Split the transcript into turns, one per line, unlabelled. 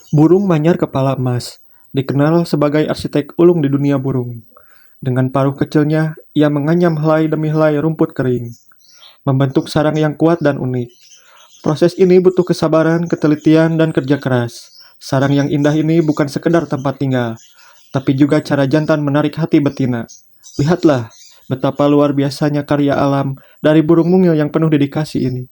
Burung manyar kepala emas, dikenal sebagai arsitek ulung di dunia burung. Dengan paruh kecilnya, ia menganyam helai demi helai rumput kering, membentuk sarang yang kuat dan unik. Proses ini butuh kesabaran, ketelitian, dan kerja keras. Sarang yang indah ini bukan sekedar tempat tinggal, tapi juga cara jantan menarik hati betina. Lihatlah betapa luar biasanya karya alam dari burung mungil yang penuh dedikasi ini.